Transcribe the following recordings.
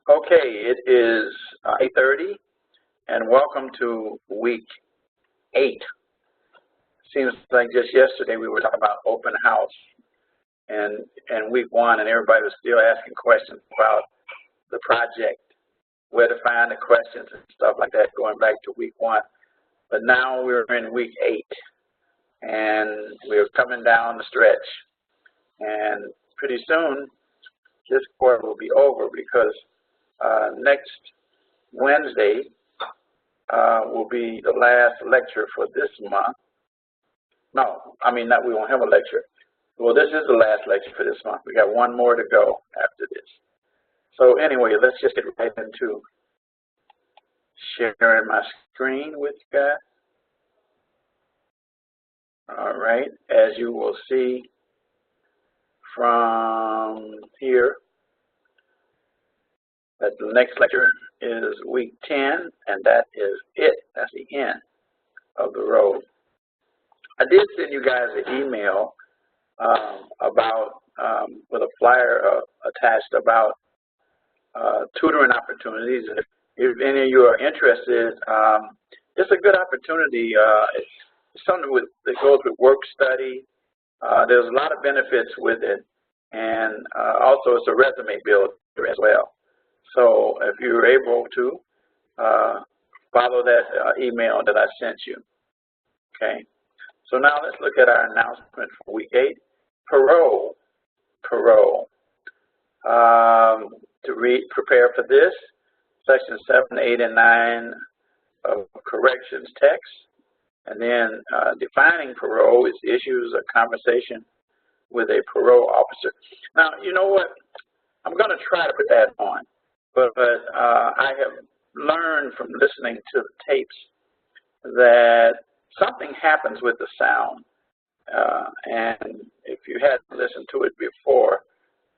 Okay, it is 8:30, and welcome to week 8. Seems like just yesterday we were talking about open house, and week 1, and everybody was still asking questions about the project, where to find the questions and stuff like that, going back to week 1. But now we're in week 8, and we're coming down the stretch, and pretty soon this quarter will be over because next Wednesday will be the last lecture for this month. No, I mean, we won't have a lecture. Well, this is the last lecture for this month. We got one more to go after this. So anyway, let's just get right into sharing my screen with you guys. All right, as you will see from here, that the next lecture is week 10, and that is it. That's the end of the road. I did send you guys an email about, with a flyer attached about tutoring opportunities. If any of you are interested, it's a good opportunity. It's something that goes with work study. There's a lot of benefits with it, and also it's a resume builder as well. So if you're able to, follow that email that I sent you. Okay. So now let's look at our announcement for week 8. Parole. Prepare for this, section 7, 8, and 9 of corrections text. And then defining parole is issues a conversation with a parole officer. Now, you know what? I'm going to try to put that on. But I have learned from listening to the tapes that something happens with the sound. And if you hadn't listened to it before,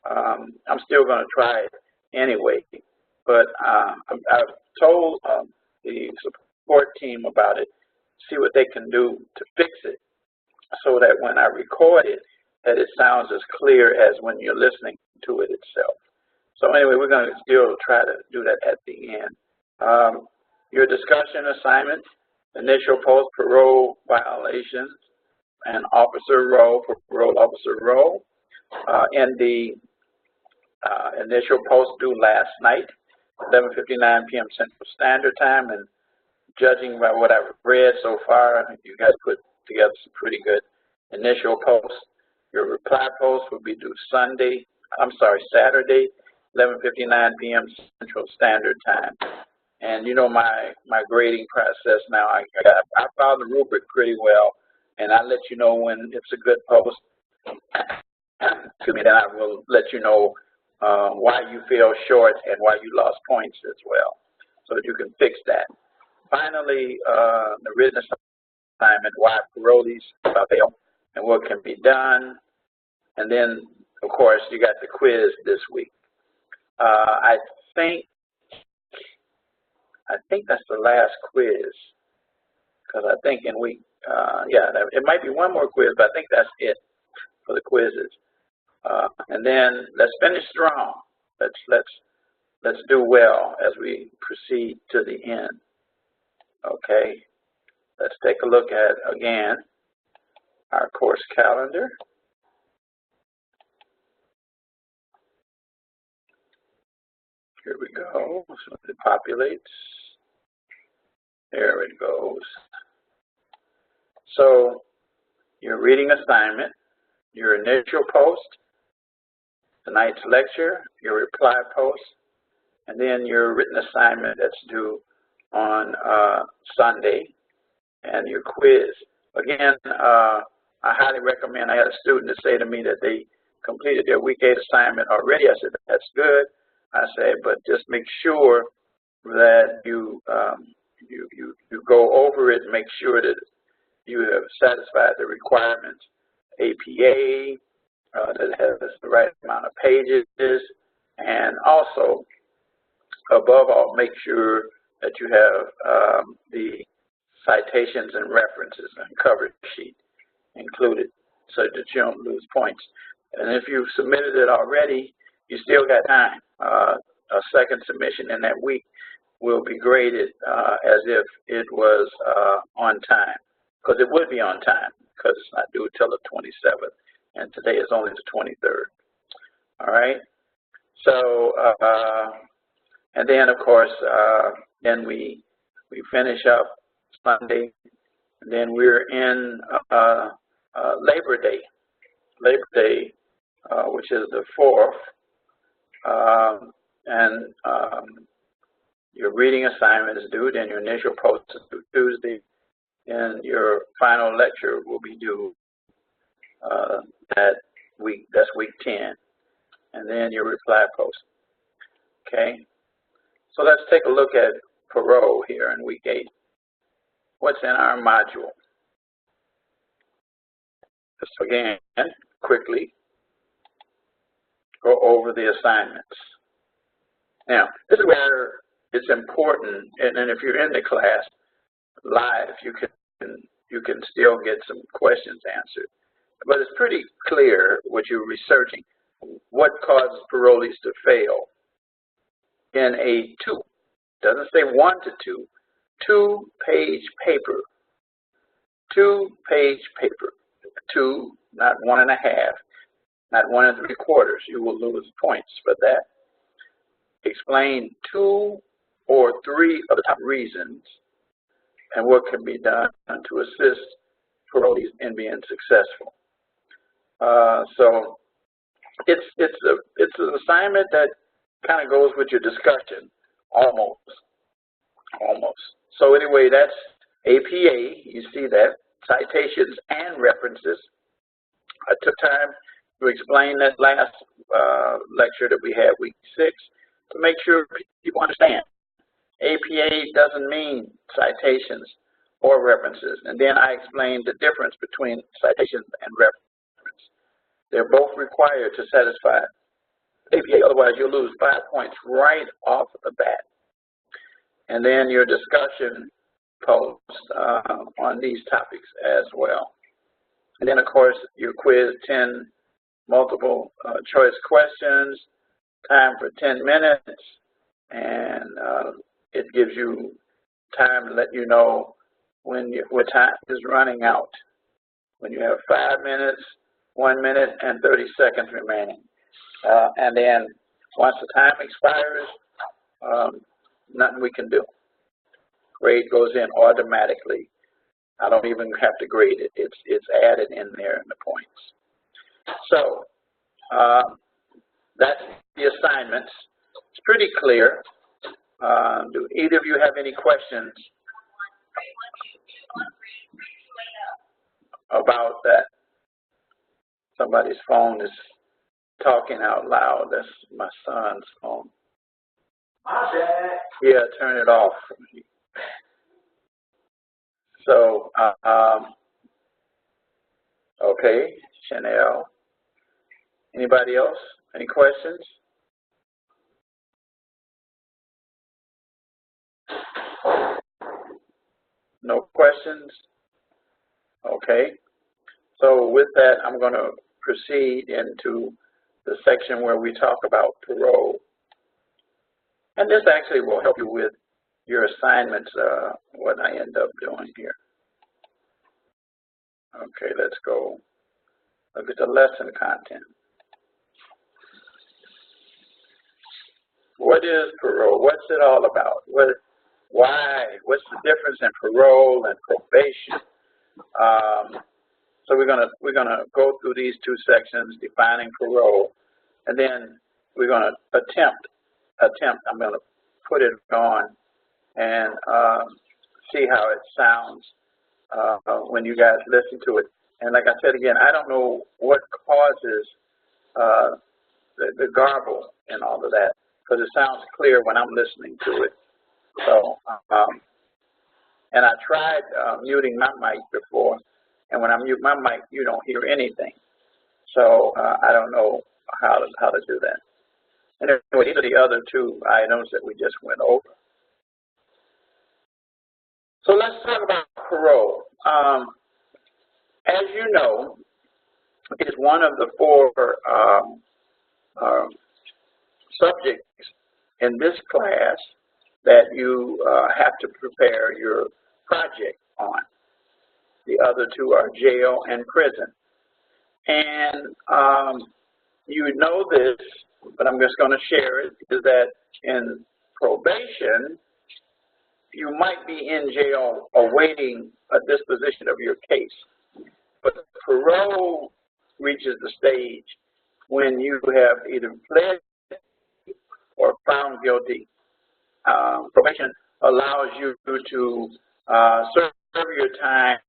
I'm still going to try it anyway. But I've told the support team about it, see what they can do to fix it so that when I record it, that it sounds as clear as when you're listening to it itself. So anyway, we're going to still try to do that at the end. Your discussion assignment, initial post-parole violations, and officer role for parole officer role. In the initial post due last night, 11:59 p.m. Central Standard Time, and judging by what I've read so far, you guys put together some pretty good initial posts. Your reply post will be due Saturday, 11:59 p.m. Central Standard Time. And you know my grading process now. I followed the rubric pretty well, and I let you know when it's a good post. Excuse me, then I will let you know why you fell short and why you lost points as well, so that you can fix that. Finally, the written assignment, why parolees fail and what can be done. And then, of course, you got the quiz this week. I think that's the last quiz, because I think in week, it might be one more quiz, but I think that's it for the quizzes. And then let's finish strong. Let's do well as we proceed to the end. Okay, let's take a look at, again, our course calendar. Here we go. So it populates. There it goes. So your reading assignment, your initial post, tonight's lecture, your reply post, and then your written assignment that's due on Sunday, and your quiz. Again, I highly recommend. I had a student to say to me that they completed their week 8 assignment already. I said, that's good. I say, but just make sure that you go over it and make sure that you have satisfied the requirements. APA, that has the right amount of pages, and also, above all, make sure that you have the citations and references and cover sheet included so that you don't lose points. And if you've submitted it already, you still got time. A second submission in that week will be graded as if it was on time, because it would be on time because it's not due till the 27th, and today is only the 23rd. All right. So, and then of course, then we finish up Sunday, and then we're in Labor Day. Labor Day, which is the 4th, and your reading assignment is due, then your initial post is due Tuesday, and your final lecture will be due that week. That's week 10, and then your reply post. Okay, so let's take a look at parole here in week 8. What's in our module? Just again, quickly go over the assignments. Now, this is where it's important, and if you're in the class live, you can still get some questions answered. But it's pretty clear what you're researching. What causes parolees to fail in a 2? Doesn't say 1 to 2. 2-page paper. 2-page paper. 2, not 1.5, not 1 3/4. You will lose points for that. Explain 2 or 3 of the top reasons and what can be done to assist parolees in being successful. So it's an assignment that kind of goes with your discussion, almost. So anyway, that's APA. You see that, citations and references. I took time to explain that last lecture that we had, week 6, to make sure people understand. APA doesn't mean citations or references. And then I explained the difference between citations and reference. They're both required to satisfy APA, otherwise you'll lose 5 points right off the bat. And then your discussion post on these topics as well. And then, of course, your quiz, 10 multiple choice questions, time for 10 minutes, and it gives you time to let you know when what time is running out. When you have 5 minutes, 1 minute, and 30 seconds remaining. And then once the time expires, nothing we can do. Grade goes in automatically. I don't even have to grade it. It's added in there in the points. So that's the assignments. It's pretty clear. Do either of you have any questions about that? Somebody's phone is talking out loud. That's my son's phone. Yeah, turn it off. So, okay, Chanel. Anybody else? Any questions? No questions? Okay. So with that, I'm going to proceed into the section where we talk about parole. And this actually will help you with your assignments, what I end up doing here. Okay, let's go look at the lesson content. What is parole? What's it all about? Why? What's the difference in parole and probation? So we're gonna go through these 2 sections, defining parole, and then we're gonna attempt. I'm gonna put it on and see how it sounds when you guys listen to it. And like I said again, I don't know what causes the garble and all of that, because it sounds clear when I'm listening to it. So, and I tried muting my mic before, and when I mute my mic, you don't hear anything. So I don't know how to do that. And anyway, these are the other 2 items that we just went over. So let's talk about parole. As you know, it is one of the 4 subjects in this class that you have to prepare your project on. The other two are jail and prison. And you know this, but I'm just going to share it, is that in probation, you might be in jail awaiting a disposition of your case. But parole reaches the stage when you have either pled or found guilty. Probation allows you to serve your time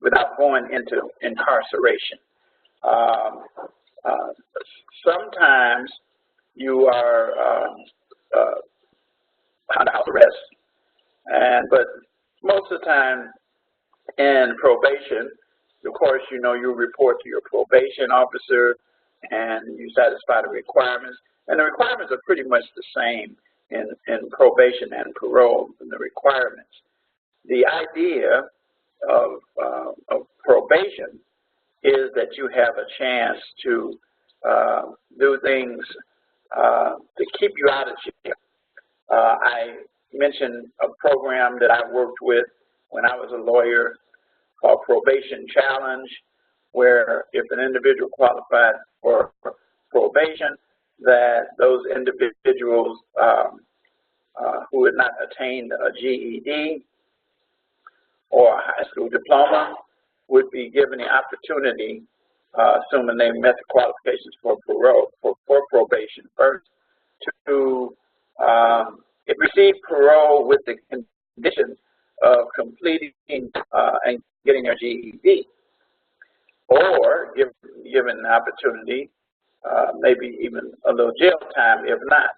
without going into incarceration. Sometimes you are under house arrest, but most of the time in probation, of course, you know, you report to your probation officer and you satisfy the requirements. And the requirements are pretty much the same in probation and parole than the requirements. The idea of probation is that you have a chance to do things to keep you out of jail. I mentioned a program that I worked with when I was a lawyer called Probation Challenge, where if an individual qualified for probation, that those individuals who had not attained a GED or a high school diploma would be given the opportunity, assuming they met the qualifications for parole, for probation first, to receive parole with the conditions of completing and getting their GED, or given the opportunity, maybe even a little jail time if not.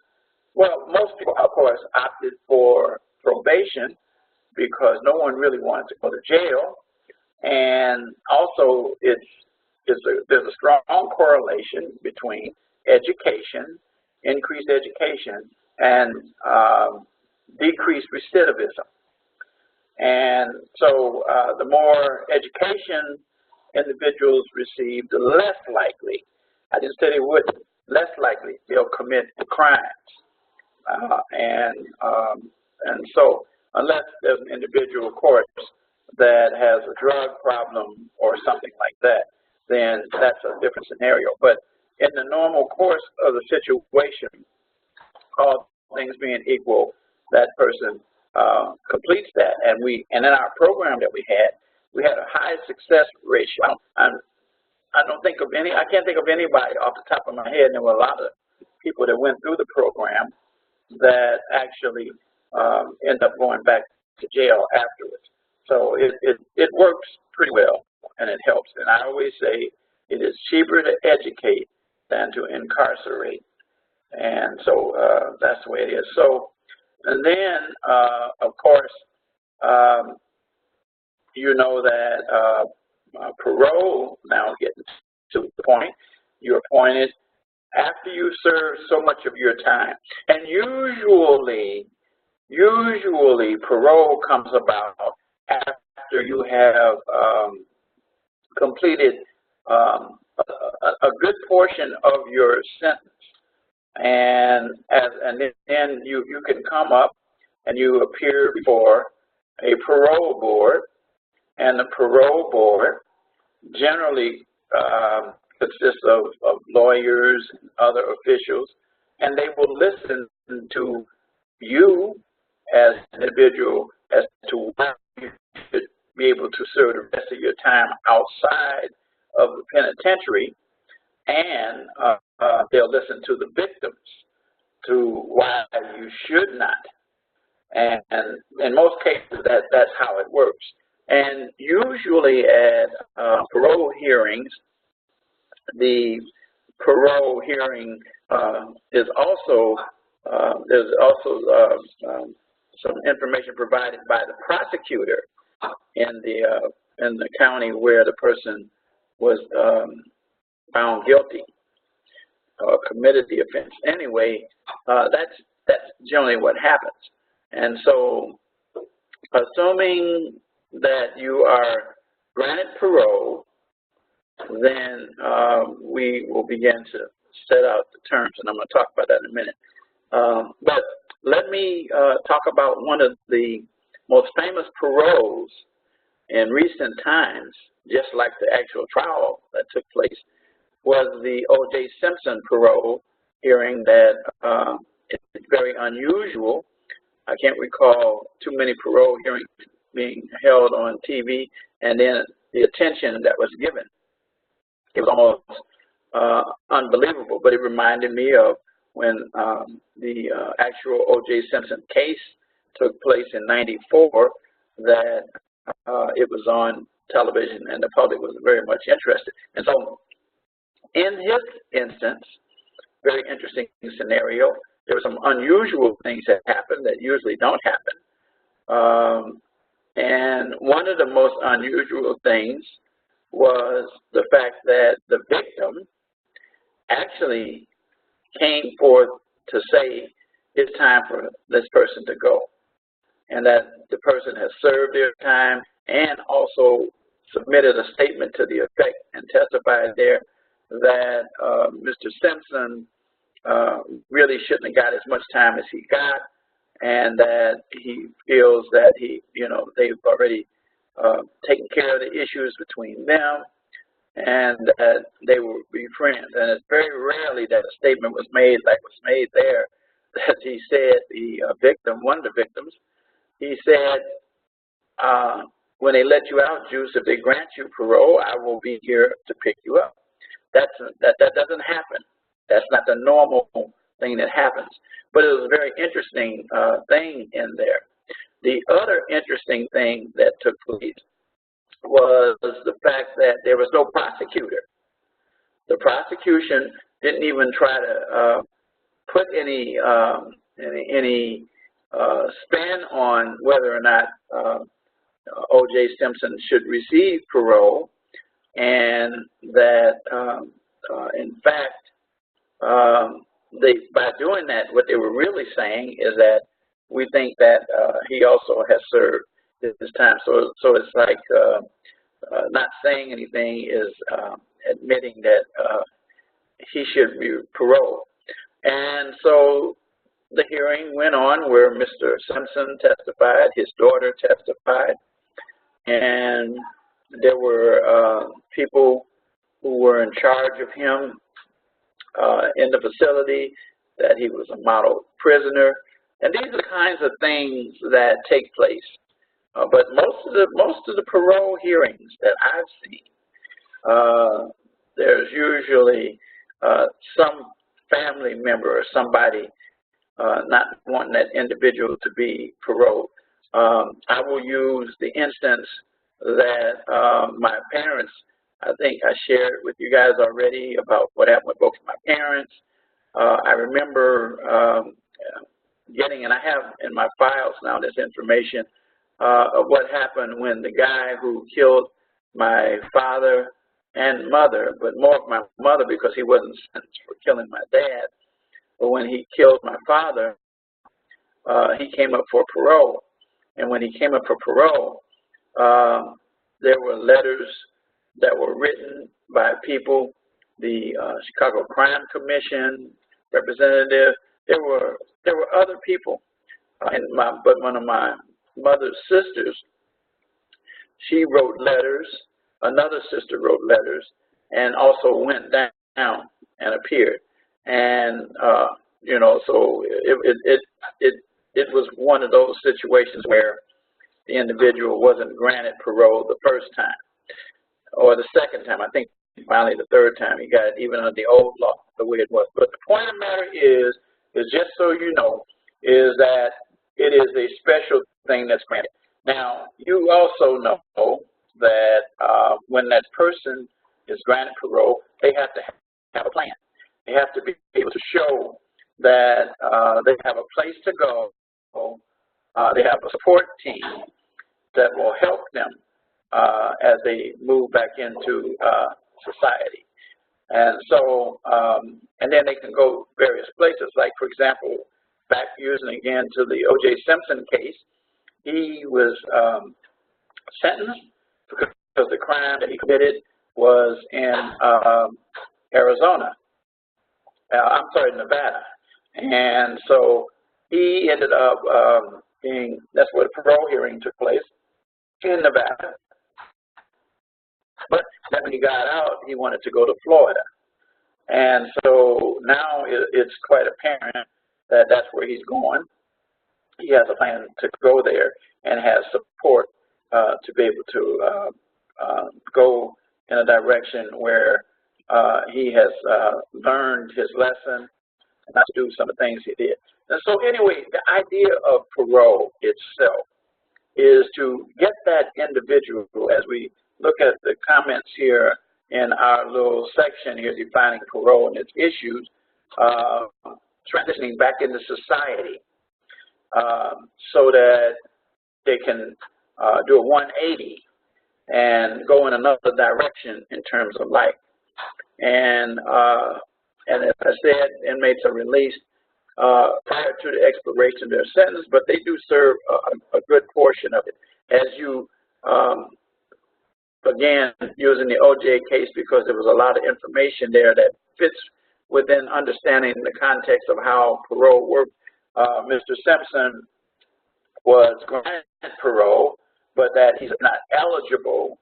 Well, most people, of course, opted for probation because no one really wanted to go to jail, and also there's a strong correlation between education, increased education, and decreased recidivism. And so the more education individuals receive, the less likely, I didn't say they wouldn't, less likely they'll commit the crimes. And so unless there's an individual, of course, that has a drug problem or something like that, then that's a different scenario. But in the normal course of the situation, all things being equal, that person completes that. And in our program that we had a high success ratio. I can't think of anybody off the top of my head, and there were a lot of people that went through the program that actually end up going back to jail afterwards. So it works pretty well, and it helps. And I always say it is cheaper to educate than to incarcerate. And so that's the way it is. So, and then, of course, you know that parole, now getting to the point, you're appointed after you serve so much of your time. And usually parole comes about after you have completed a good portion of your sentence. And then you can come up and you appear before a parole board, and the parole board generally consists of lawyers and other officials, and they will listen to you as an individual as to why you should be able to serve the rest of your time outside of the penitentiary, and they'll listen to the victims to why you should not. And in most cases, that's how it works. And usually at parole hearings, the parole hearing is also, there's also some information provided by the prosecutor in the county where the person was found guilty or committed the offense. Anyway, that's generally what happens. And so, assuming that you are granted parole, then we will begin to set out the terms, and I'm going to talk about that in a minute. But me talk about one of the most famous paroles in recent times, just like the actual trial that took place, was the O.J. Simpson parole hearing that is very unusual. I can't recall too many parole hearings being held on TV, and then the attention that was given. It was almost unbelievable, but it reminded me of when the actual O.J. Simpson case took place in '94, that it was on television and the public was very much interested. And so in his instance, very interesting scenario, there were some unusual things that happened that usually don't happen. And one of the most unusual things was the fact that the victim actually came forth to say it's time for this person to go, and that the person has served their time, and also submitted a statement to the effect and testified there that Mr. Simpson really shouldn't have got as much time as he got, and that he feels that they've already taken care of the issues between them, and that they will be friends. And it's very rarely that a statement was made like was made there, that he said, the victim, one of the victims, he said, when they let you out, Juice, if they grant you parole, I will be here to pick you up. That doesn't happen. That's not the normal thing that happens. But it was a very interesting thing in there. The other interesting thing that took place was the fact that there was no prosecutor. The prosecution didn't even try to put any spin on whether or not O.J. Simpson should receive parole, and that in fact by doing that, what they were really saying is that we think that he also has served his time. So it's like not saying anything is admitting that he should be paroled. And so the hearing went on where Mr. Simpson testified, his daughter testified, and there were people who were in charge of him in the facility, that he was a model prisoner. And these are the kinds of things that take place. But most of the parole hearings that I've seen, there's usually some family member or somebody not wanting that individual to be paroled. I will use the instance that my parents, I think I shared with you guys already about what happened with both of my parents. I remember getting, and I have in my files now this information of what happened when the guy who killed my father and mother, but more of my mother because he wasn't sentenced for killing my dad, but when he killed my father, he came up for parole. And when he came up for parole, there were letters that were written by people, the Chicago Crime Commission representative. There were other people, but one of my mother's sisters, she wrote letters. Another sister wrote letters, and also went down and appeared. And so it was one of those situations where the individual wasn't granted parole the first time, or the second time. I think finally the third time he got it, even under the old law, the way it was. But the point of the matter is just so you know, is that it is a special thing that's granted. Now, you also know that when that person is granted parole, they have to have a plan. They have to be able to show that they have a place to go. They have a support team that will help them as they move back into society. And so, and then they can go various places. Like, for example, back using again to the O.J. Simpson case, he was sentenced because the crime that he committed was in Nevada. And so he ended up that's where the parole hearing took place in Nevada. But then when he got out, he wanted to go to Florida. And so now it's quite apparent that that's where he's going. He has a plan to go there and has support to be able to go in a direction where he has learned his lesson and not to do some of the things he did. And so anyway, the idea of parole itself is to get that individual, as we look at the comments here in our little section here defining parole and its issues, transitioning back into society so that they can do a 180 and go in another direction in terms of life. And as I said, inmates are released prior to the expiration of their sentence, but they do serve a good portion of it. As you, again, using the OJ case, because there was a lot of information there that fits within understanding the context of how parole worked. Mr. Simpson was granted parole, but that he's not eligible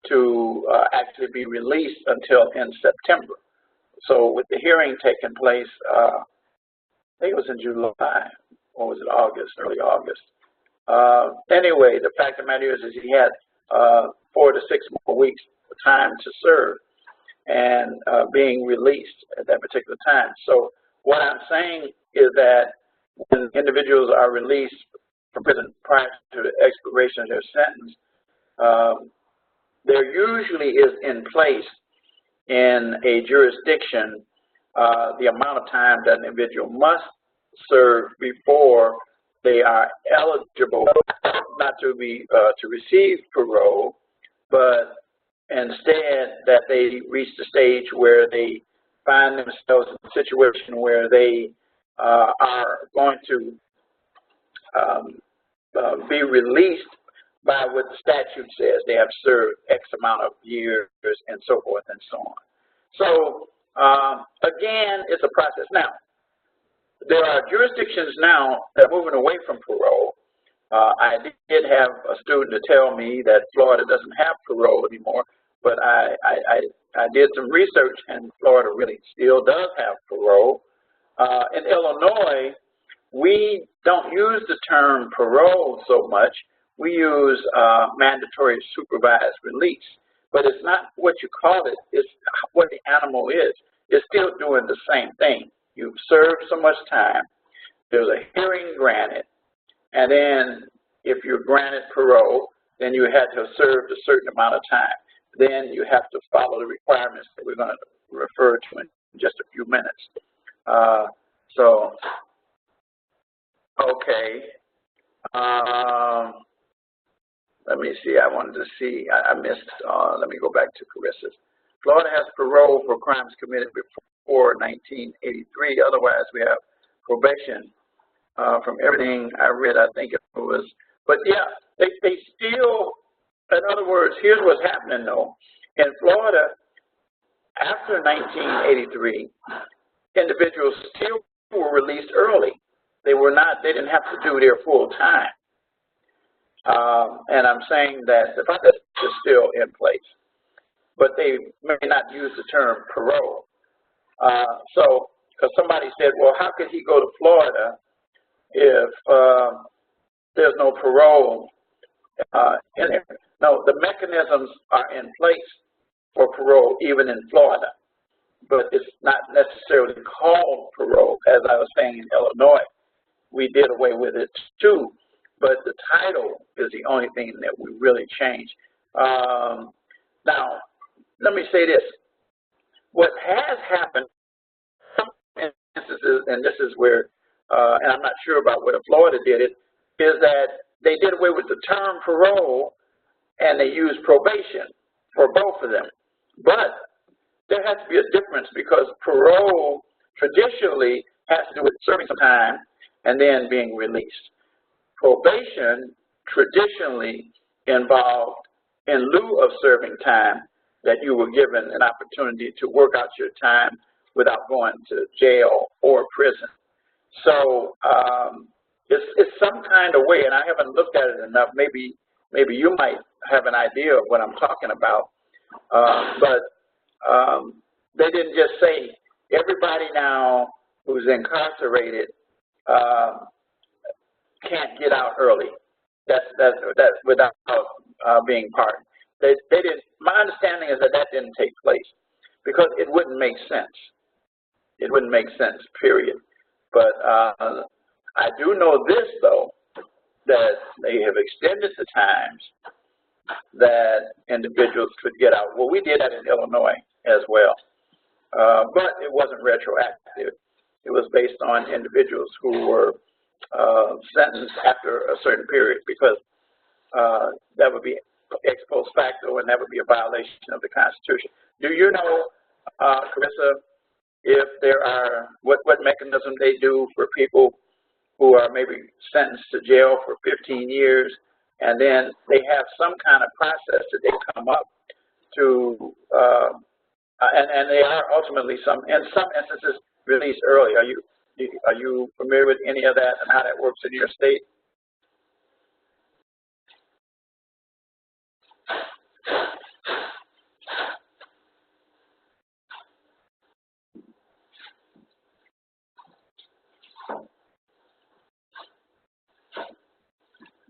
to actually be released until in September. So with the hearing taking place, I think it was in July, or was it August, early August. Anyway, the fact of the matter is he had 4 to 6 more weeks of time to serve and being released at that particular time. So what I'm saying is that when individuals are released from prison prior to the expiration of their sentence, there usually is in place in a jurisdiction the amount of time that an individual must serve before they are eligible not to be to receive parole, but instead that they reach the stage where they find themselves in a situation where they are going to be released by what the statute says. They have served X amount of years and so forth and so on. So again, it's a process. Now, there are jurisdictions now that are moving away from parole. I did have a student to tell me that Florida doesn't have parole anymore, but I did some research, and Florida really still does have parole. In Illinois, we don't use the term parole so much. We use mandatory supervised release, but it's not what you call it, it's what the animal is. It's still doing the same thing. You've served so much time, there's a hearing granted, and then if you're granted parole, then you had to have served a certain amount of time. Then you have to follow the requirements that we're going to refer to in just a few minutes. Okay. Let me see, I wanted to see, I missed, let me go back to Carissa's. Florida has parole for crimes committed before 1983. Otherwise, we have probation. From everything I read, I think it was, but yeah, they still, in other words, here's what's happening though. In Florida, after 1983, individuals still were released early. They didn't have to do their full time. And I'm saying that the process is still in place, but they may not use the term parole. So, because somebody said, well, how could he go to Florida if there's no parole in there? No, the mechanisms are in place for parole even in Florida, but it's not necessarily called parole. As I was saying in Illinois, we did away with it too, but the title is the only thing that we really changed. Now, let me say this. What has happened, some instances, and this is where, and I'm not sure about whether Florida did it, is that they did away with the term parole and they used probation for both of them. But there has to be a difference because parole traditionally has to do with serving some time and then being released. Probation traditionally involved, in lieu of serving time, that you were given an opportunity to work out your time without going to jail or prison. So It's some kind of way, and I haven't looked at it enough. Maybe you might have an idea of what I'm talking about. But they didn't just say everybody now who's incarcerated can't get out early. That's without being pardoned. They didn't. My understanding is that didn't take place because it wouldn't make sense. It wouldn't make sense, period. But I do know this, though, that they have extended the times that individuals could get out. Well, we did that in Illinois as well, but it wasn't retroactive. It was based on individuals who were sentenced after a certain period, because that would be ex post facto, and that would be a violation of the Constitution. Do you know, Carissa, if there are, what mechanism they do for people who are maybe sentenced to jail for 15 years, and then they have some kind of process that they come up to, and they are ultimately in some instances released early. Are you familiar with any of that and how that works in your state?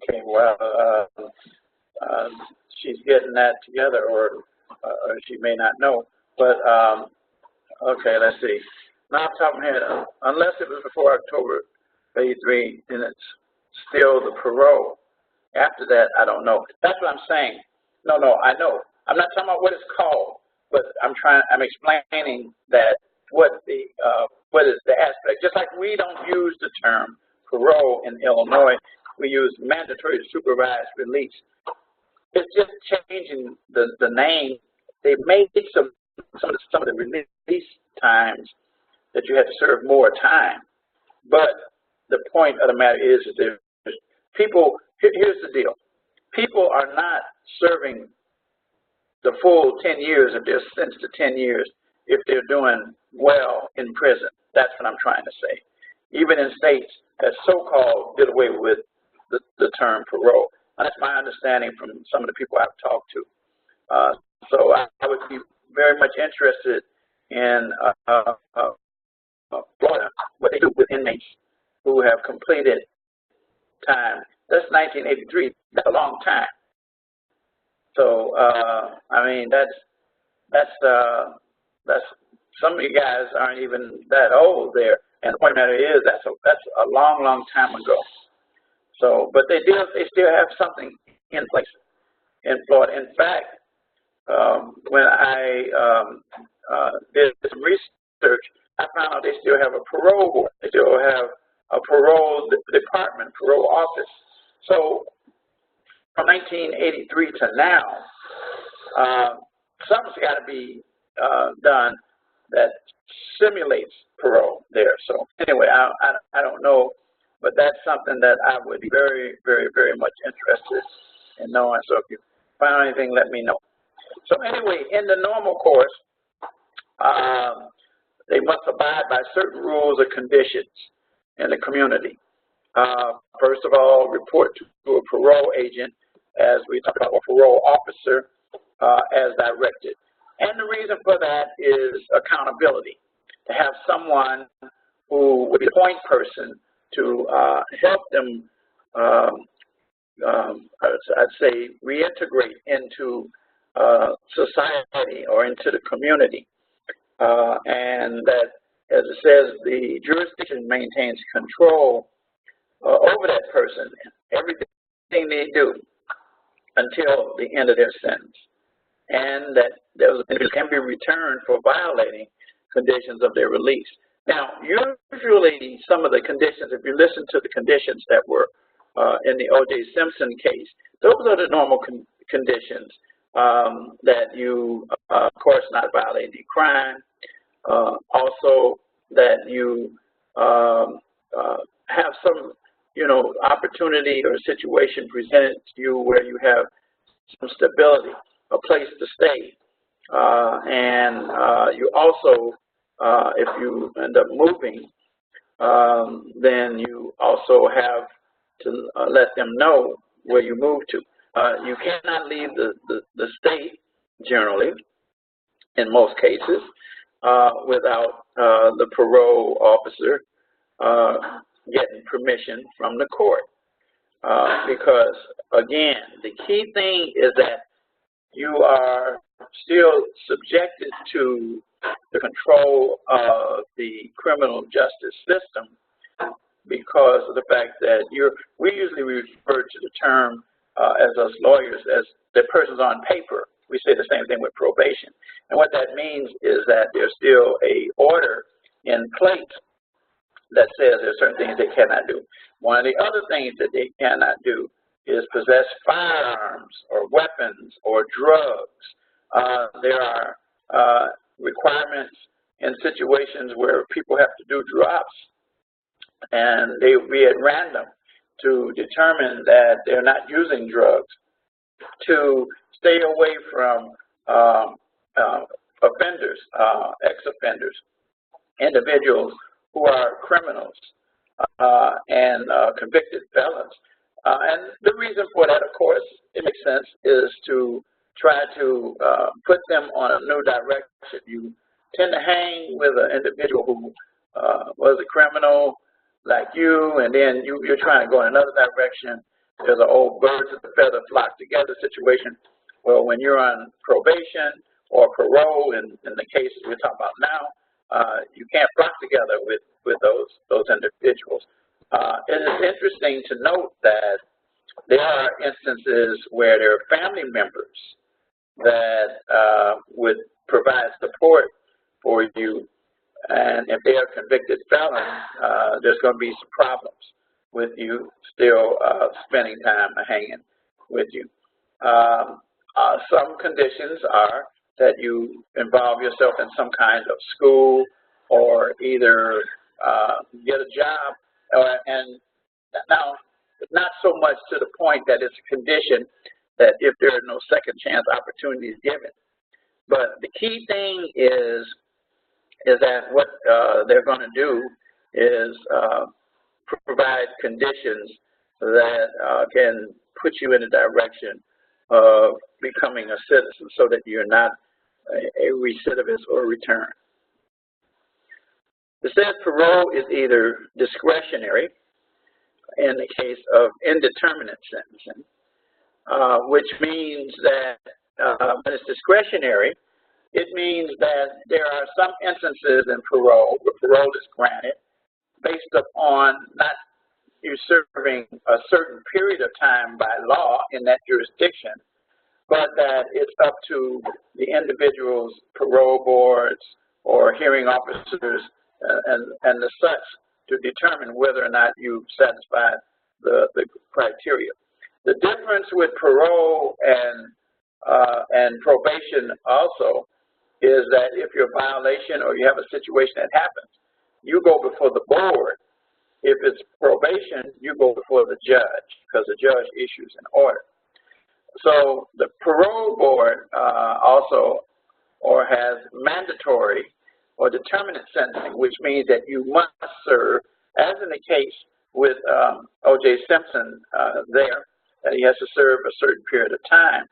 Okay, well, she's getting that together, or she may not know. But okay, let's see. Now, off the top of my head, unless it was before October 83, then it's still the parole. After that, I don't know. That's what I'm saying. No, I know. I'm not talking about what it's called, but I'm explaining that what is the aspect. Just like we don't use the term parole in Illinois, we use mandatory supervised release. It's just changing the name. They made some of the release times that you had to serve more time. But the point of the matter is that people, here's the deal. People are not serving the full 10 years if they're sentenced to 10 years if they're doing well in prison. That's what I'm trying to say. Even in states that so-called did away with the term parole. That's my understanding from some of the people I've talked to. So I would be very much interested in Florida, what they do with inmates who have completed time. That's 1983. That's a long time. So I mean, that's some of you guys aren't even that old there. And the point of the matter is that's a long time ago. So, but they still have something in place in Florida. In fact, when I did some research, I found out they still have a parole board. They still have a parole department, parole office. So, from 1983 to now, something's got to be done that simulates parole there. So, anyway, I don't know. But that's something that I would be very, very, very much interested in knowing. So if you find anything, let me know. So anyway, in the normal course, they must abide by certain rules or conditions in the community. First of all, report to a parole agent, as we talked about, a parole officer, as directed. And the reason for that is accountability, to have someone who would be a point person to help them, I'd say, reintegrate into society or into the community. And that, as it says, the jurisdiction maintains control over that person, everything they do until the end of their sentence. And that those individuals can be returned for violating conditions of their release. Now, usually some of the conditions, if you listen to the conditions that were in the O.J. Simpson case, those are the normal conditions, that you, of course, not violate any crime, also that you have some, opportunity or situation presented to you where you have some stability, a place to stay, and you also, if you end up moving, then you also have to let them know where you move to. You cannot leave the state, generally, in most cases, without the parole officer getting permission from the court. Because, again, the key thing is that you are still subjected to the control of the criminal justice system because of the fact that we usually refer to the term as us lawyers as the person's on paper. We say the same thing with probation. And what that means is that there's still a order in place that says there's certain things they cannot do. One of the other things that they cannot do is possess firearms or weapons or drugs. There are requirements in situations where people have to do drops, and they will be at random to determine that they're not using drugs, to stay away from offenders, ex-offenders, individuals who are criminals and convicted felons. And the reason for that, of course, it makes sense, is to try to put them on a new direction. You tend to hang with an individual who was a criminal like you, and then you're trying to go in another direction. There's an old birds of the feather flock together situation. Well, when you're on probation or parole, in the cases we're talking about now, you can't flock together with those individuals. It is interesting to note that there are instances where there are family members that would provide support for you, and if they are convicted felons, there's going to be some problems with you still spending time hanging with you. Some conditions are that you involve yourself in some kind of school or either get a job, and now not so much to the point that it's a condition that if there are no second chance opportunities given. But the key thing is that what they're going to do is provide conditions that can put you in a direction of becoming a citizen so that you're not a recidivist or return. It says parole is either discretionary in the case of indeterminate sentencing, which means that when it's discretionary, it means that there are some instances in parole where parole is granted based upon not you serving a certain period of time by law in that jurisdiction, but that it's up to the individual's parole boards or hearing officers and the such to determine whether or not you've satisfied the criteria. The difference with parole and probation also is that if you're a violation or you have a situation that happens, you go before the board. If it's probation, you go before the judge because the judge issues an order. So the parole board also has mandatory or determinate sentencing, which means that you must serve, as in the case with O.J. Simpson there, that he has to serve a certain period of time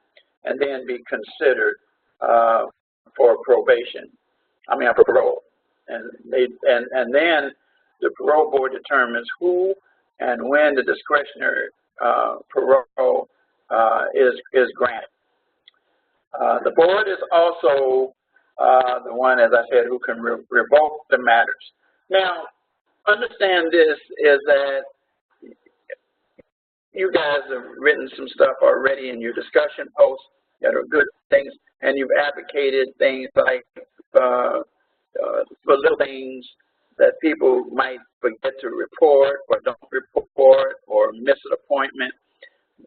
and then be considered for probation. For parole, and then the parole board determines who and when the discretionary parole is granted. The board is also the one, as I said, who can revoke the matters. Now, understand this is that you guys have written some stuff already in your discussion posts that are good things, and you've advocated things like for little things that people might forget to report or don't report or miss an appointment,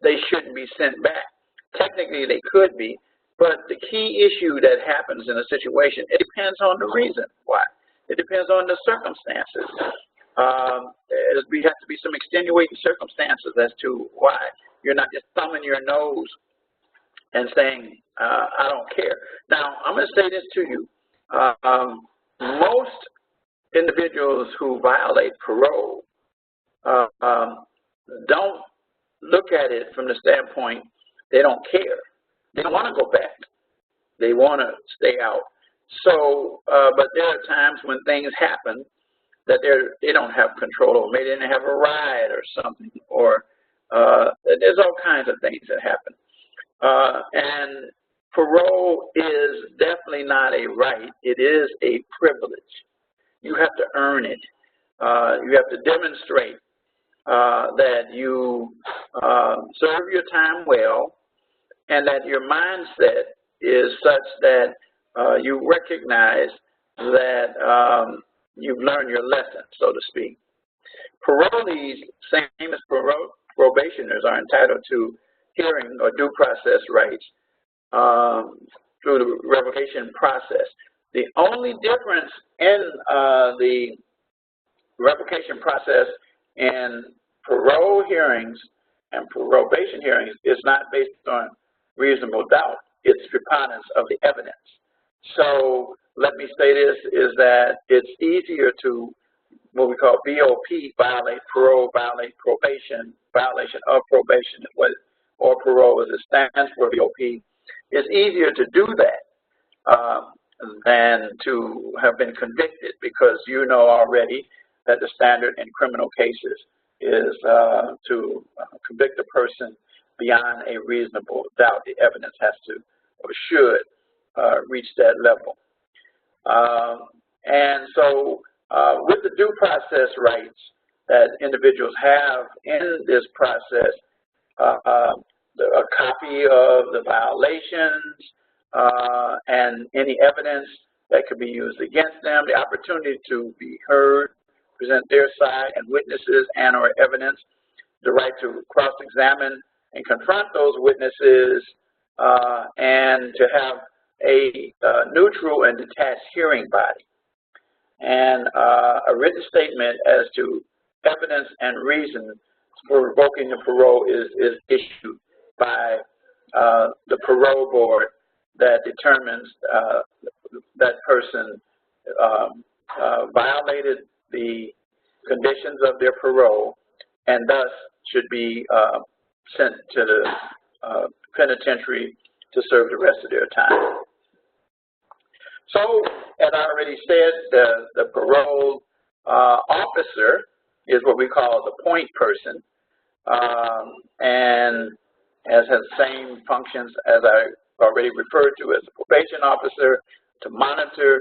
they shouldn't be sent back. Technically, they could be, but the key issue that happens in a situation, it depends on the reason why. It depends on the circumstances. We have to be some extenuating circumstances as to why you're not just thumbing your nose and saying, I don't care. Now, I'm going to say this to you. Most individuals who violate parole don't look at it from the standpoint they don't care. They don't want to go back. They want to stay out. So, but there are times when things happen that they don't have control over. Maybe they didn't have a ride or something, or there's all kinds of things that happen. And parole is definitely not a right. It is a privilege. You have to earn it. You have to demonstrate that you serve your time well, and that your mindset is such that you recognize that you've learned your lesson, so to speak. Parolees, same as probationers, are entitled to hearing or due process rights through the revocation process. The only difference in the revocation process in parole hearings and probation hearings is not based on reasonable doubt. It's preponderance of the evidence. So let me say this, is that it's easier to, what we call BOP, violate parole, violate probation, violation of probation, or parole as it stands for BOP. It's easier to do that than to have been convicted, because you know already that the standard in criminal cases is to convict a person beyond a reasonable doubt. The evidence has to or should reach that level. And so with the due process rights that individuals have in this process, a copy of the violations and any evidence that could be used against them, the opportunity to be heard, present their side and witnesses and or evidence, the right to cross-examine and confront those witnesses, and to have a neutral and detached hearing body. And a written statement as to evidence and reason for revoking the parole is issued by the parole board that determines that person violated the conditions of their parole and thus should be sent to the penitentiary to serve the rest of their time. So, as I already said, the parole officer is what we call the point person, and has the same functions as I already referred to as the probation officer, to monitor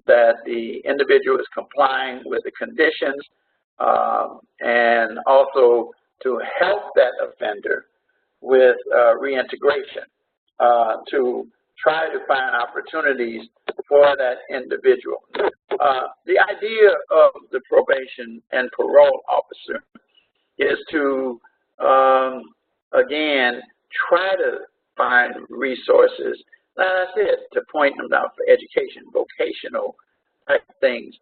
that the individual is complying with the conditions, and also to help that offender with reintegration, to try to find opportunities for that individual. The idea of the probation and parole officer is to, again, try to find resources, as I said, to point them out for education, vocational type things.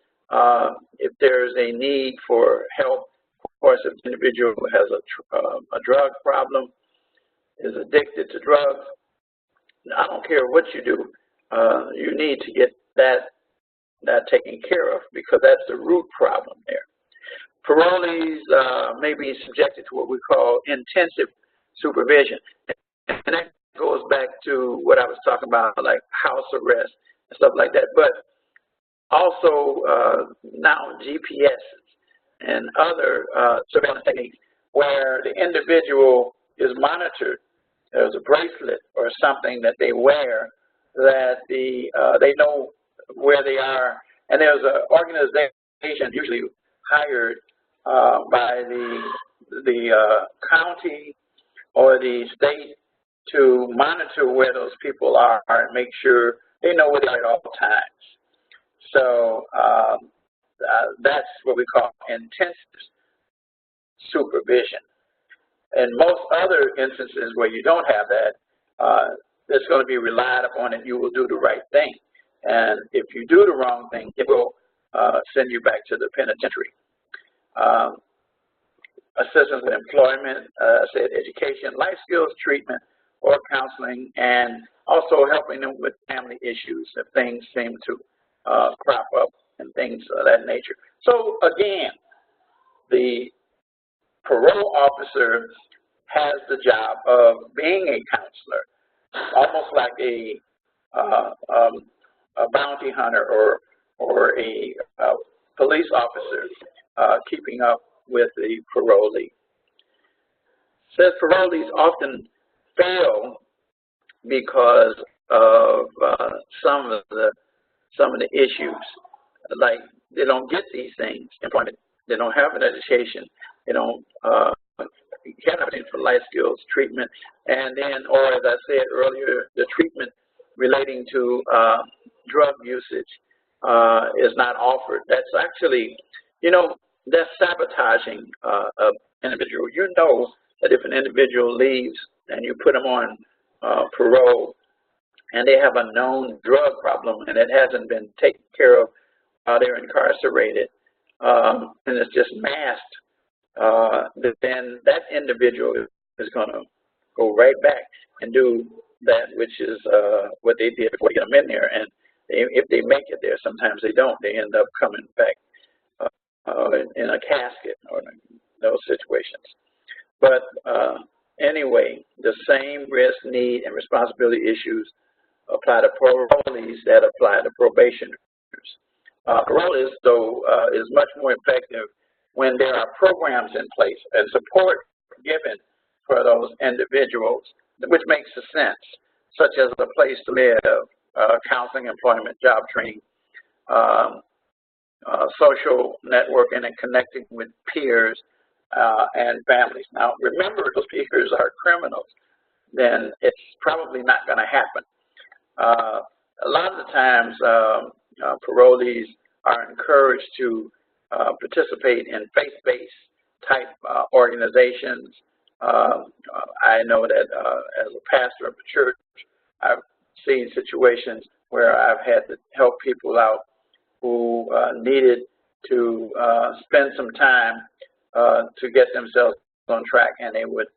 If there's a need for help, of course, if the individual has a drug problem, is addicted to drugs, I don't care what you do, you need to get that taken care of, because that's the root problem there. Parolees may be subjected to what we call intensive supervision. And that goes back to what I was talking about, like house arrest and stuff like that. But also now GPS and other surveillance techniques where the individual is monitored. There's a bracelet or something that they wear that they know where they are. And there's an organization usually hired by the county or the state to monitor where those people are and make sure they know where they are at all times. So that's what we call intensive supervision. In most other instances where you don't have that, it's going to be relied upon that you will do the right thing. And if you do the wrong thing, it will send you back to the penitentiary. Assistance with employment, I said education, life skills treatment, or counseling, and also helping them with family issues if things seem to crop up and things of that nature. So again, the parole officer has the job of being a counselor, almost like a bounty hunter or a police officer keeping up with the parolee. Says parolees often fail because of some of the issues, like they don't get these things, employment, they don't have an education, they don't have anything for life skills, treatment, and then, or as I said earlier, the treatment relating to drug usage is not offered. That's actually, that's sabotaging an individual. You know that if an individual leaves and you put them on parole and they have a known drug problem and it hasn't been taken care of while they're incarcerated, and it's just masked, then that individual is going to go right back and do that which is what they did before they get them in there. And if they make it there, sometimes they don't. They end up coming back in a casket or in those situations. But anyway, the same risk, need, and responsibility issues apply to parolees that apply to probationers. Parole is much more effective when there are programs in place and support given for those individuals, which makes sense, such as a place to live, counseling, employment, job training, social networking, and connecting with peers and families. Now, remember, if those peers are criminals, then it's probably not going to happen. A lot of the times, parolees are encouraged to participate in faith-based type organizations. I know that as a pastor of a church, I've seen situations where I've had to help people out who needed to spend some time to get themselves on track, and they would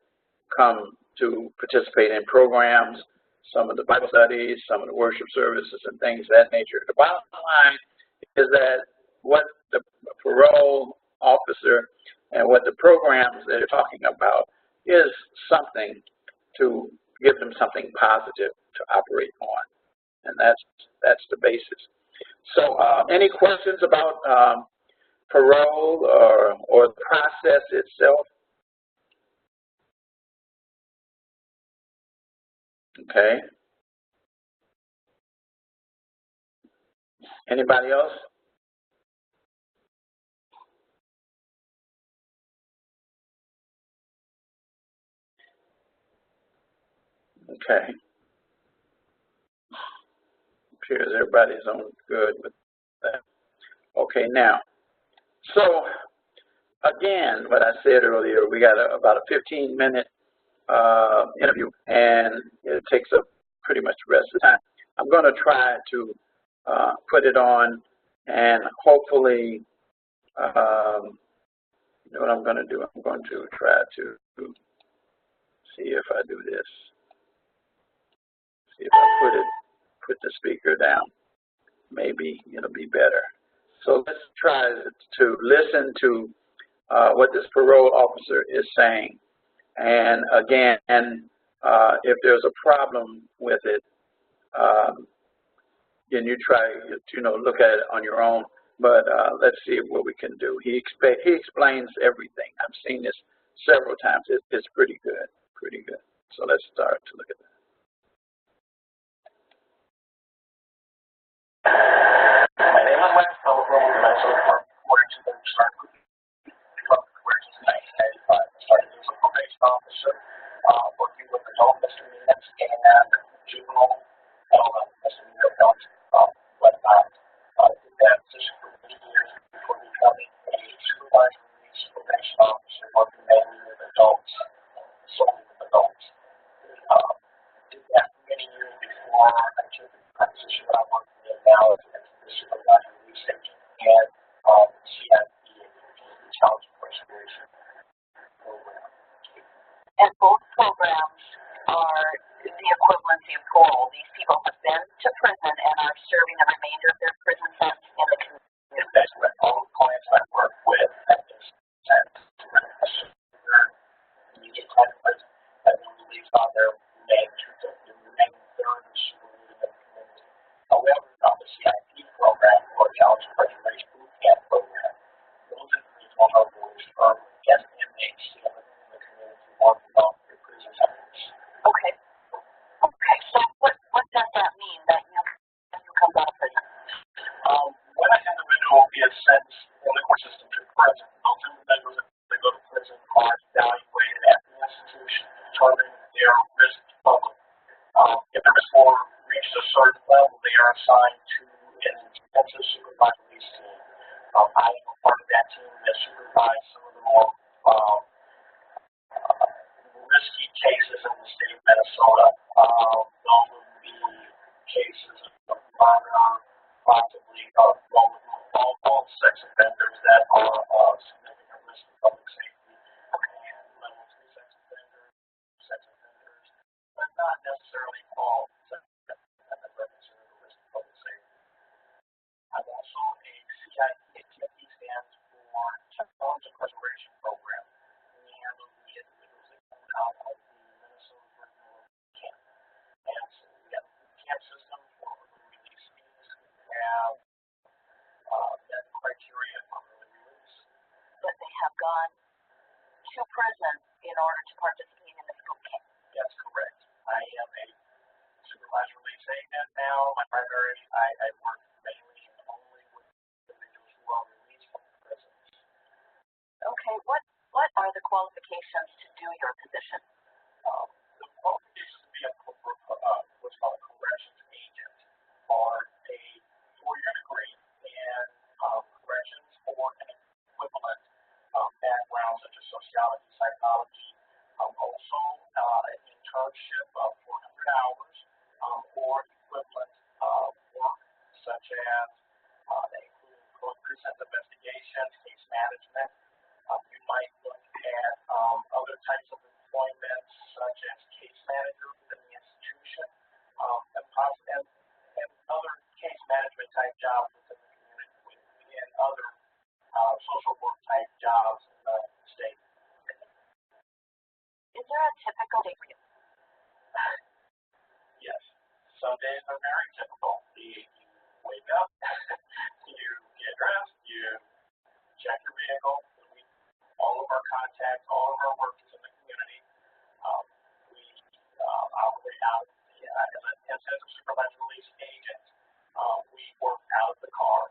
come to participate in programs, some of the Bible studies, some of the worship services, and things of that nature. The bottom line is that what the parole officer and what the programs that they're talking about is something to give them something positive to operate on, and that's the basis. So, any questions about parole or the process itself? Okay. Anybody else? Okay. Appears everybody's on good with that. Okay, now, so again, what I said earlier, we got about a 15-minute interview, and it takes up pretty much the rest of the time. I'm going to try to put it on, and hopefully, you know what I'm going to do? I'm going to try to see if I do this. See if I put the speaker down. Maybe it'll be better. So let's try to listen to what this parole officer is saying. And again, if there's a problem with it, then you try to look at it on your own. But let's see what we can do. He explains everything. I've seen this several times. It's pretty good, pretty good. So let's start to look at that. My name is Wright. I'm a former Minnesota Corrections Department. Corrections in 1995. I started as a probation officer, working with adult misdemeanors and juvenile misdemeanor counts, whatnot. Did that position for many years before becoming a supervised release probation officer, working mainly with adults, solely with adults. Did that for many years before I took the position that I'm working in now as the supervised release agent and CIP, Child Incarceration Program. And both programs are the equivalency of parole. These people have been to prison and are serving the remainder of their prison sentence in the community. their main third supervision community. However, the CIP program or Challenge Preservation Boot Camp program, those individuals are voiced from SMH in the community or from the prison centers. Okay. Okay. So what does that mean that you come out of prison? When an individual is sentenced in the court system to prison, those individuals that go to prison are evaluated at the institution to determine their risk to the public. If the risk score reaches a certain level, they are assigned to an intensive supervised release team. I am a part of that team that supervised some of the more risky cases in the state of Minnesota. Those would be cases of minor, possibly all sex offenders that are significant risk to public safety, and level 3 sex offenders, but not necessarily all sex offenders are considered a risk to public safety. I'm also a CIP. CIP stands for Challenge Preservation Program. We handle the individuals that come out of the Minnesota Prison Camp. And so we have a camp system for early releasees. We have that criteria for early release. That they have gone to prison in order to participate in this boot camp. That's correct. I am a supervised release agent now. My primary, I work mainly and only with individuals who are released from prisons. Okay, what are the qualifications to do your position? The qualifications to be what's called a corrections agent are a 4-year degree in corrections or an equivalent background such as sociology, psychology, also an internship of 400 hours or equivalent work such as including prison investigations, case management. You might look at other types of employment such as case manager within the institution and other case management type jobs within the community and other social work type jobs in the state. Is there a typical day for you? Yes. Some days are very typical. You wake up, you get dressed, you check your vehicle. All of our contacts, all of our work is in the community. We operate out as an intensive supervised release agent. We work out of the car.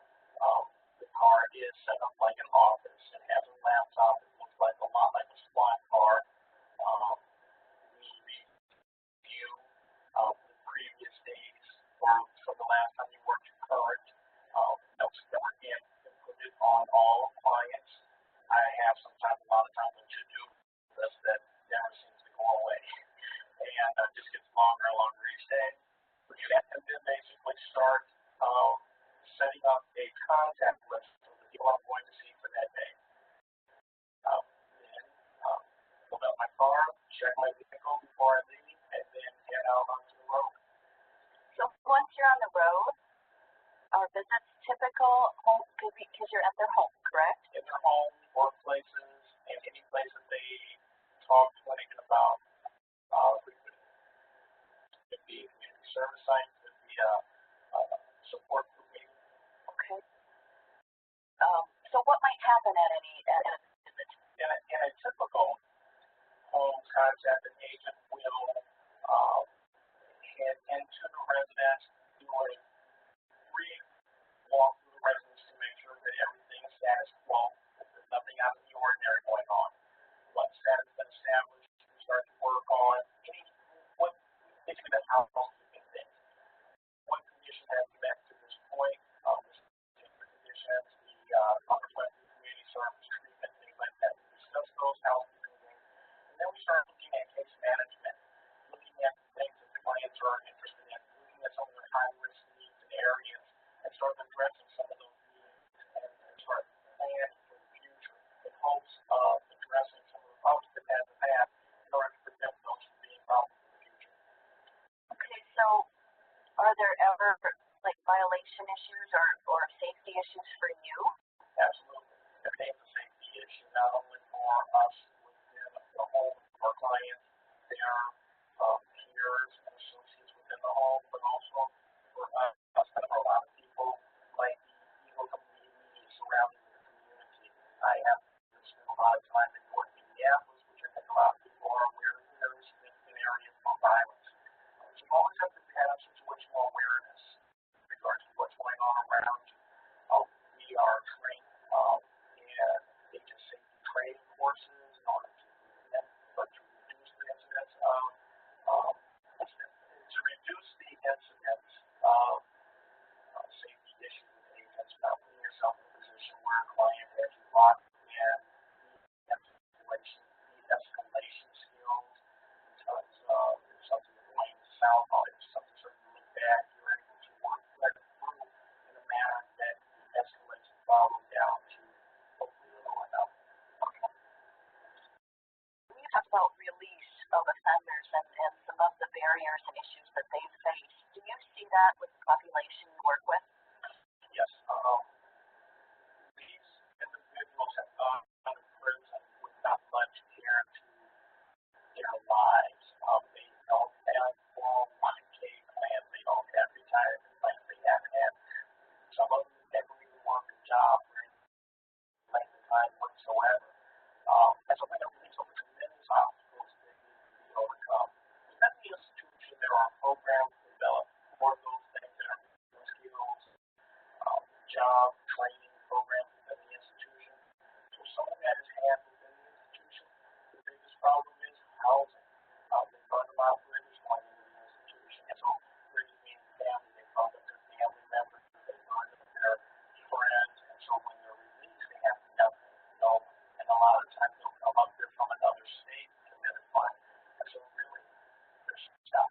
The car is set up like an office. It has a laptop. It looks like a lot like a SWAT car. We review the previous days from the last time you worked your current notes that were inputted on all clients. I have a lot of times a to-do list that never seems to go away, and just gets longer and longer each day. But you have to then basically start setting up a contact list of the people I'm going to see for that day. Then load up my car, check my vehicle before I leave, and then get out onto the road. So once you're on the road, are visits typical home because you're at their home, correct? In their home, workplaces, and any place that they talk to anything about. Could be community service sites, could be support group meeting. Okay. So what might happen at a visit? In a typical home contact, an agent will head into the residence, do a brief walk through the residence to make sure that everything is status quo, that there's nothing out of the ordinary going on. Once that has been established, we start to work on basically the housekeeping things. What conditions have you met to this point? The conditions, the comprehensive community service treatment, things like that. We discuss those housekeeping things, and then we start looking at case management, looking at things that the clients are interested in, looking at some of their high-risk needs and areas, and start addressing some of those needs and start planning for the future in hopes of addressing some of the problems that have been had in order to prevent those from being problems in the future. Okay, so are there ever violation issues or safety issues for you? Absolutely. It's a safety issue not only for us within the home of our clients, there talk about release of offenders and some of the barriers and issues that they face. Do you see that with the population you work with? Yes. These individuals have gone out of prison with not much care to their lives. They don't have 401k plans. They don't have retirement plans. They haven't had, some of them never even worked a job for any length of time whatsoever. And so when they're released over tremendous obstacles that need to be overcome. Within the institution, there are programs developed for those things that are skills, job training programs within the institution. So some of that is handled within the institution. The biggest problem is housing. They burn them out when there's going into the institution. And so bringing in family, they burn up their family members, they burn up their friends, and so when they're released, they have nothing. And a lot of times they'll come up there from another state and commit a crime. And so really, they're stuck.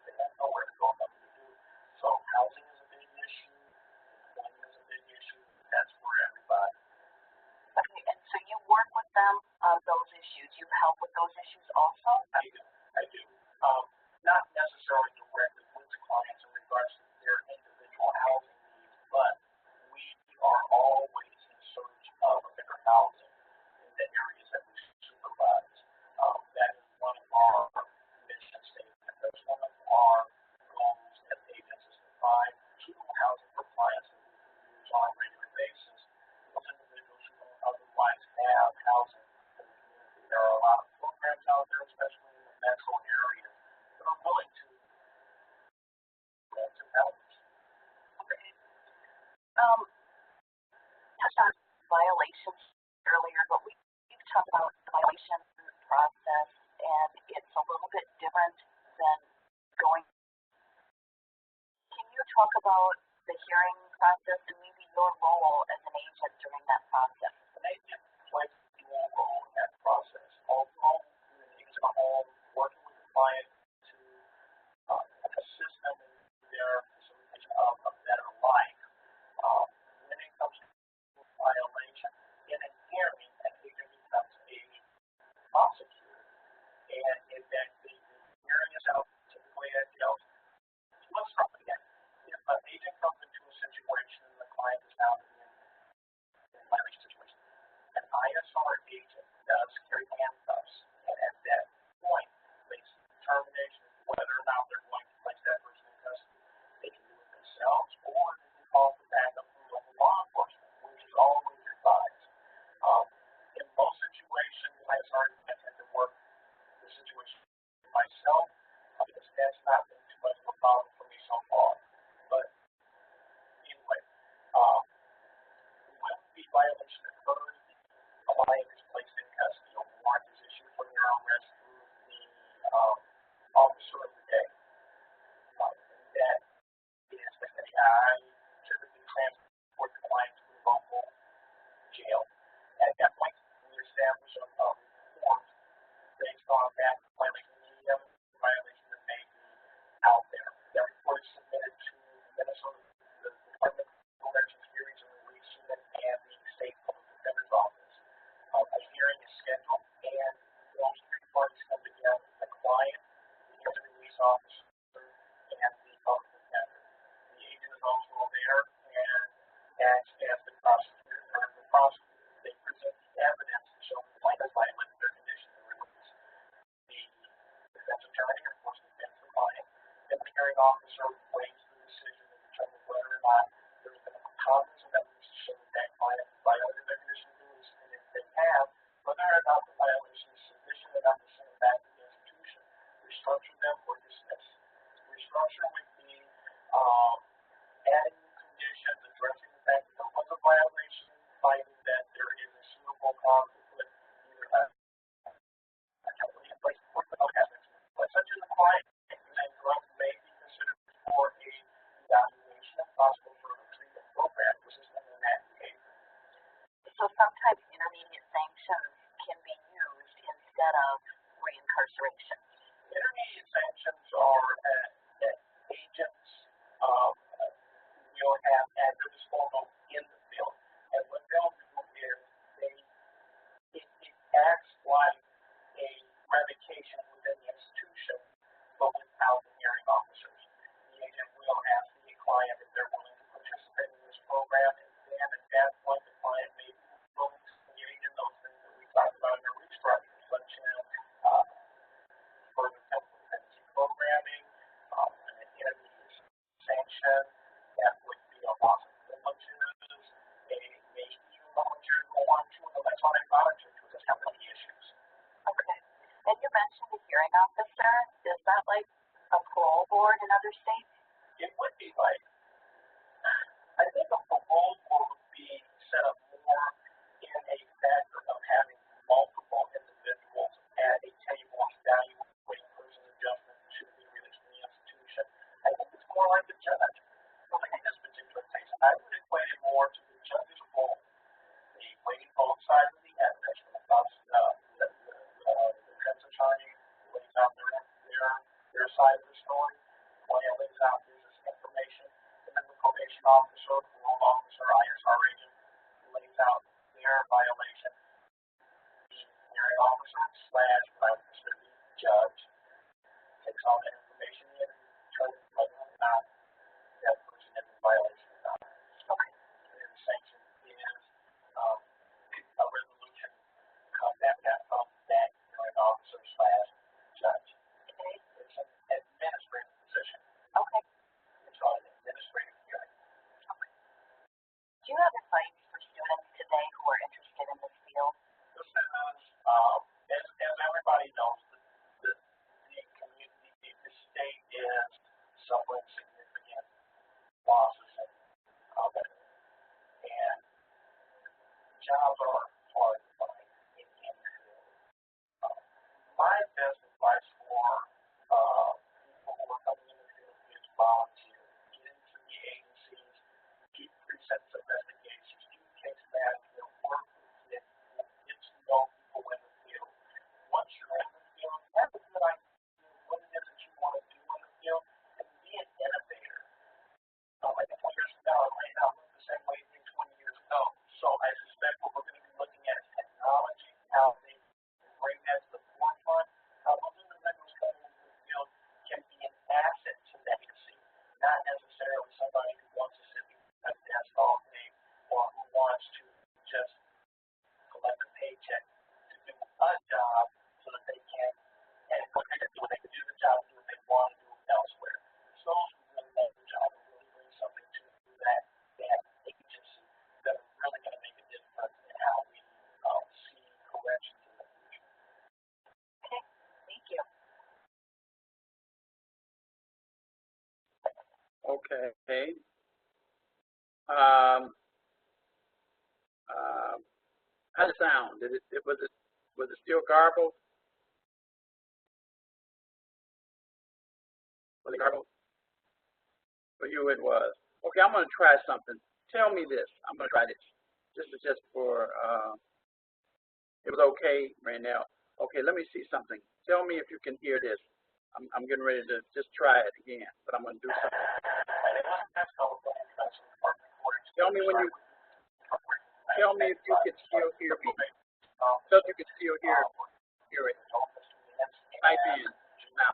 They have nowhere to go, nothing to do. So housing is a big issue. Employment is a big issue. That's for everybody. Okay, and so you work with them on those issues. You help with those issues also? I do. Not necessarily directly with the clients in regards to their individual housing needs, but we are always in search of better housing in the areas that we supervise. That is one of our mission statements. That's one of our goals as agents is to find suitable housing for clients that we can use on a regular basis. Those individuals who don't otherwise have housing in the community. There are a lot of programs out there, especially in the metro areas, that are willing to rent some houses. Okay. Touched on violations earlier, but we've talked about the violation process, and it's a little bit different than going. Can you talk about the hearing process and maybe your role as an agent during that process? An agent plays a dual role in that process. Although the agents are all working with the client to assist them in their facilitation of a better life, when it comes to violation, in a hearing, an agent becomes a prosecutor. And if that the hearing is out, typically at jail, let's start again. If an agent comes into a situation and the client is found in a violation situation, an ISR agent does carry handcuffs, and at that point, makes the determination of whether or not they're going to place that person in custody. They can do it themselves, or they can call for backup from local law enforcement, which is always advised. In most situations, ISR agents tend to work the situation myself, because that's not been too much of a problem for me so far. But anyway, when the violation occurs, a client is placed in custody. A warrant is issued for their arrest through the officer of the day. That is the I typically transport the client to the local jail. At that point, we establish a report based on that violation, any other violation that may be out there. That report is submitted to Minnesota, the Department of Corrections Hearings and Release Unit, and the State Public Defender's Office. A hearing is scheduled, and those three parties come together: the client, the hearing release officer, and the public defender. The agent is also there and acts as the prosecutor or the prosecutor. They present the evidence to show the client has violated their conditions of release. The defense attorney, of course, defends the client, and the hearing officer weighs the decision to determine whether or not there's been a preponderance of evidence to show that that client violated their conditions of release, and if they have, whether or not the violation is sufficient enough to send them back to the institution, restructure them, or dismiss. Restructure would be adding new conditions, addressing the fact that there was a violation, finding that there is a suitable cause to put either accountability in place or other aspects. But such as the client, and drugs may be considered for a evaluation and possible for a treatment program, which is in that case. So sometimes intermediate sanctions can be used instead of reincarceration. Intermediate sanctions are that agents will have at their disposal in the field. And what they'll do is it acts like a And you mentioned the hearing officer. Is that like a parole board in other states? It would be like, I think a parole board would be set up more in a factor of having multiple individuals at a table evaluating person adjustment to be released from the institution. I think it's more like a judge. Like in this particular case, I would equate it more to the judge's role. They weigh both sides of the evidence from the defense attorney lays out their side of the story, lawyer lays out business information, and then the probation officer, parole officer, ISR agent lays out their violation. The hearing officer / what I would consider the judge takes all that information in and determines whether or not that person is in violation or not. Okay. And then the sanction is a resolution comes at that from that hearing officer / judge. Okay. It's an administrative position. Okay. It's called an administrative hearing. Okay. Do you have advice for students today who are interested in this field? This is, as everybody knows, the community, the state is suffering significant losses in revenue, and jobs are hard to find in any field. My best advice for people who are coming in the field is volunteer. Get into the agencies, do precepts investigations, do case management, work with kids, get to know people in the field. Once you're in the field, have a good idea what it is that you want to do in the field, and be an innovator. Like 20 years from now, it may not look the same way it did 20 years ago. So I suspect what we're going to be looking at is technology, how they bring that to the forefront, how those individuals coming into the field can be an asset to the agency, not necessarily somebody who wants to sit at a desk all day or who wants to just collect a paycheck to do a job so that they can, and what they can do, they can do the job, do what they want to do elsewhere. So those who really love the job and really bring something to that agency that are really going to make a difference in how we see corrections in the future. Okay. Thank you. Okay. How did it sound? Was it still garbled? Was it garbled? For you, it was. Okay, I'm going to try something. Tell me this. I'm going to try this. This is just for. It was okay, Randall. Okay, let me see something. Tell me if you can hear this. I'm getting ready to just try it again, but I'm going to do something. Tell me when you. Tell me if you can still hear me. Tell if you can still hear it. Type in now.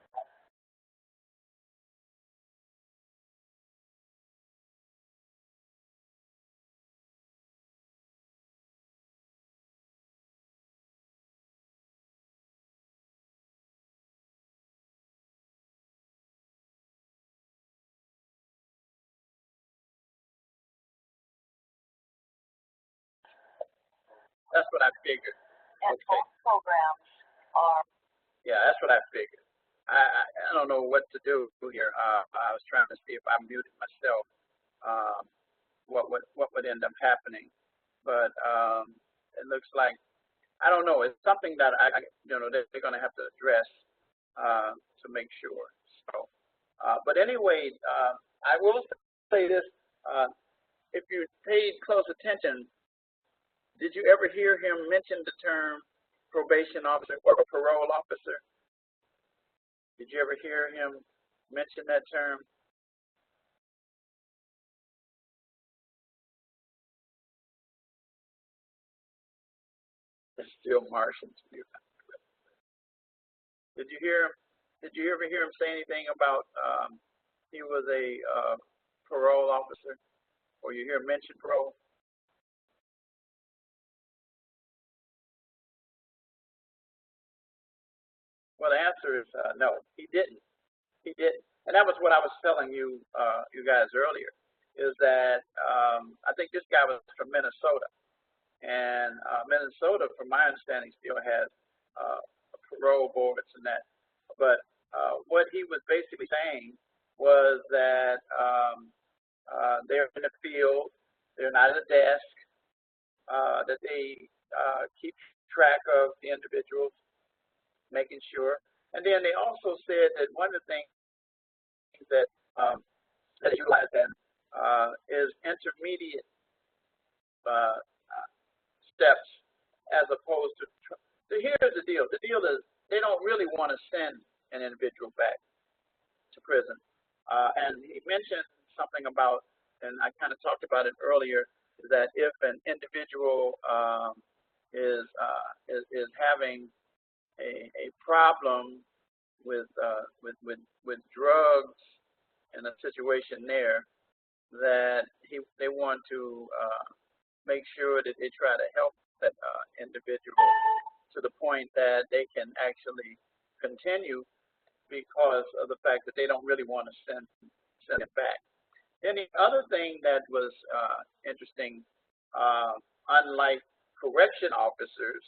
That's what I figured. And Okay. both programs are. Yeah, that's what I figured. I don't know what to do here. I was trying to see if I muted myself. What would end up happening? But it looks like I don't know. It's something that they're going to have to address to make sure. So, but anyway, I will say this: if you paid close attention, did you ever hear him mention the term probation officer or parole officer? Did you ever hear him mention that term? It's still Martian to you. Did you ever hear him say anything about he was a parole officer, or you hear him mention parole? Well, the answer is no. He didn't. He didn't. And that was what I was telling you, you guys earlier, is that I think this guy was from Minnesota, and Minnesota, from my understanding, still has a parole parole boards and that. But what he was basically saying was that they're in the field, they're not at a desk, that they keep track of the individuals, making sure. And then they also said that one of the things that that they utilize then is intermediate steps as opposed to. So here's the deal. The deal is they don't really want to send an individual back to prison. And he mentioned something about, and I kind of talked about it earlier, is that if an individual is having a problem with drugs in a situation there, that they want to make sure that they try to help that individual to the point that they can actually continue, because of the fact that they don't really want to send it back. Then the other thing that was interesting, unlike correction officers,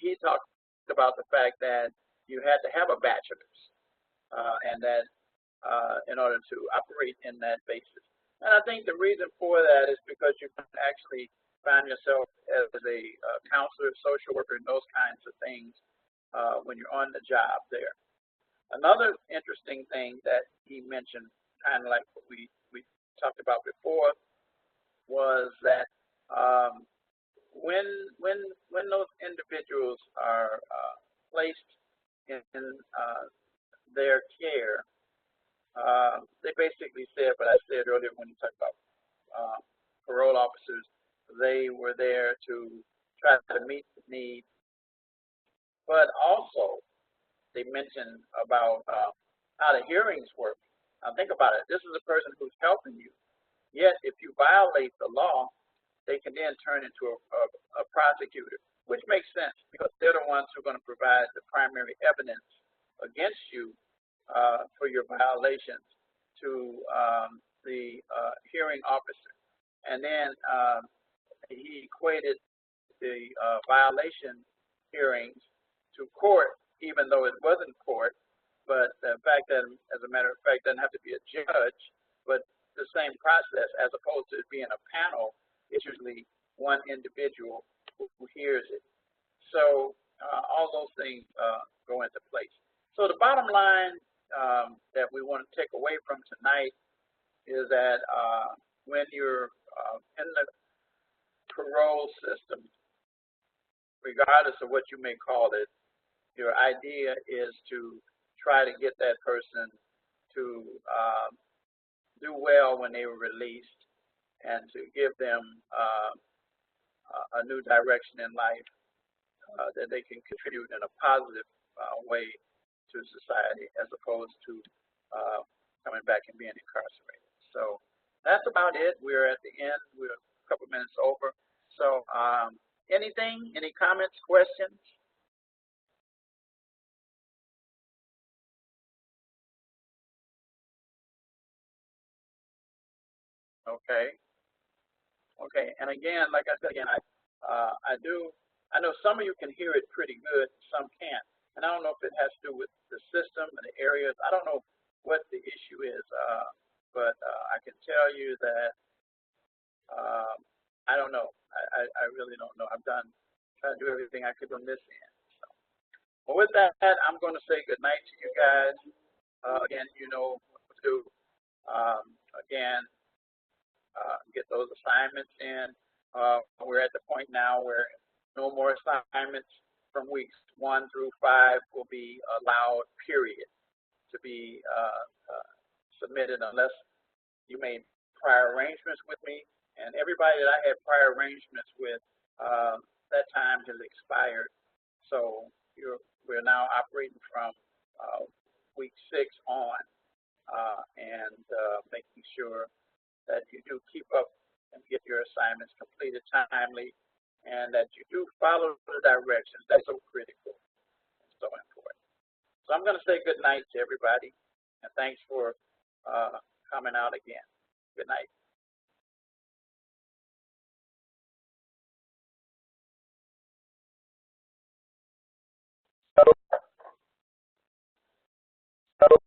he talked about the fact that you had to have a bachelor's, and that in order to operate in that basis. And I think the reason for that is because you can actually find yourself as a counselor, social worker, and those kinds of things when you're on the job there. Another interesting thing that he mentioned, kind of like what we talked about before, was that when those individuals are placed in their care, they basically said, but I said earlier when you talked about parole officers, they were there to try to meet the need, but also they mentioned about how the hearings work. Now think about it. This is a person who's helping you. Yet if you violate the law, they can then turn into a prosecutor, which makes sense because they're the ones who are going to provide the primary evidence against you for your violations to the hearing officer. And then he equated the violation hearings to court, even though it wasn't court. But the fact that, as a matter of fact, doesn't have to be a judge, but the same process, as opposed to it being a panel, it's usually one individual who hears it. So all those things go into place. So the bottom line that we want to take away from tonight is that when you're in the parole system, regardless of what you may call it, your idea is to try to get that person to do well when they were released, and to give them a new direction in life that they can contribute in a positive way to society, as opposed to coming back and being incarcerated. So that's about it. We're at the end. We're a couple minutes over. So any comments, questions? Okay. Okay. And again, like I said, I know some of you can hear it pretty good, some can't. And I don't know if it has to do with the system and the areas. I don't know what the issue is, but I can tell you that I don't know. I really don't know. I've tried to do everything I could on this end. So, well, with that, I'm going to say good night to you guys. Again, you know what to do. Again, get those assignments in. We're at the point now where no more assignments from weeks 1 through 5 will be allowed, period, to be submitted unless you made prior arrangements with me. And everybody that I had prior arrangements with, that time has expired. So we're now operating from week 6 on, and making sure that you do keep up and get your assignments completed timely, and that you do follow the directions. That's so critical and so important. So I'm going to say good night to everybody, and thanks for coming out again. Good night. So